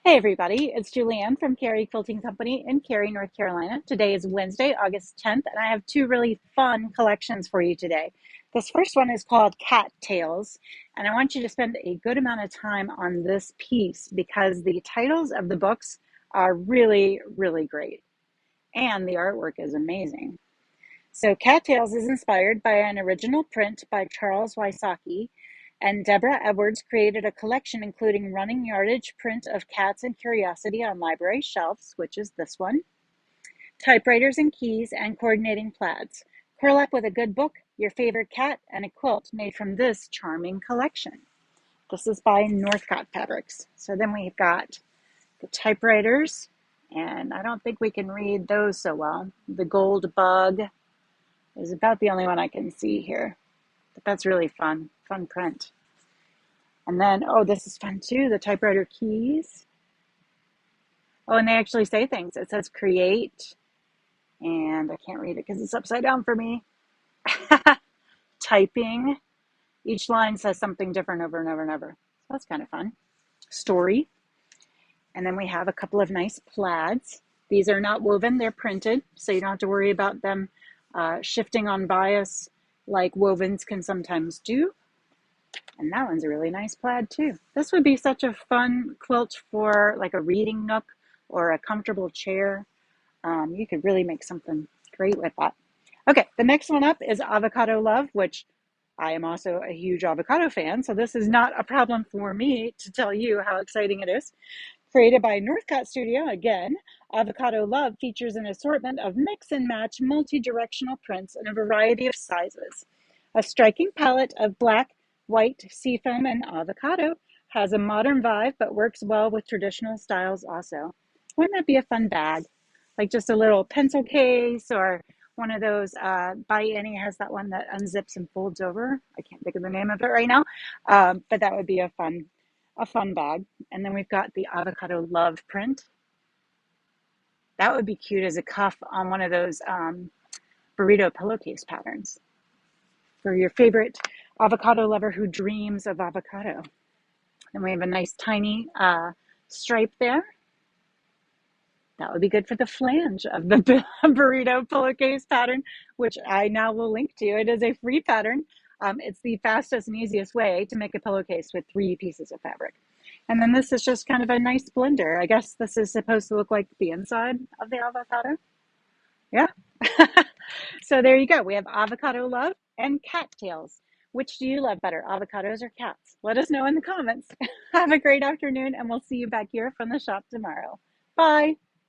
Hey everybody, it's Julianne from Cary Quilting Company in Cary, North Carolina. Today is Wednesday, August 10th, and I have two really fun collections for you today. This first one is called Cat Tails, and I want you to spend a good amount of time on this piece because the titles of the books are really, really great, and the artwork is amazing. So Cattails is inspired by an original print by Charles Wysocki, and Deborah Edwards created a collection including running yardage print of cats and curiosity on library shelves, which is this one, typewriters and keys, and coordinating plaids. Curl up with a good book, your favorite cat, and a quilt made from this charming collection. This is by Northcott Fabrics. So then we've got the typewriters, and I don't think we can read those so well. The gold bug is about the only one I can see here. But that's really fun print. And then, oh, this is fun too, the typewriter keys. Oh, and they actually say things. It says create, and I can't read it because it's upside down for me. Typing. Each line says something different over and over and over. So that's kind of fun. Story. And then we have a couple of nice plaids. These are not woven, they're printed, so you don't have to worry about them shifting on bias like wovens can sometimes do. And that one's a really nice plaid too. This would be such a fun quilt for like a reading nook or a comfortable chair. You could really make something great with that. Okay, the next one up is Avocado Love, which I am also a huge avocado fan, so this is not a problem for me to tell you how exciting it is. Created by Northcott Studio, again, Avocado Love features an assortment of mix and match multi-directional prints in a variety of sizes. A striking palette of black, white, seafoam, and avocado has a modern vibe but works well with traditional styles also. Wouldn't that be a fun bag? Like just a little pencil case or one of those, By Annie has that one that unzips and folds over. I can't think of the name of it right now, but that would be a fun bag. And then we've got the Avocado Love print. That would be cute as a cuff on one of those burrito pillowcase patterns for your favorite avocado lover who dreams of avocado. And we have a nice tiny stripe there. That would be good for the flange of the burrito pillowcase pattern, which I now will link to. It is a free pattern. It's the fastest and easiest way to make a pillowcase with 3 pieces of fabric. And then this is just kind of a nice blender. I guess this is supposed to look like the inside of the avocado. Yeah. So there you go. We have Avocado Love and cattails. Which do you love better, avocados or cats? Let us know in the comments. Have a great afternoon, and we'll see you back here from the shop tomorrow. Bye.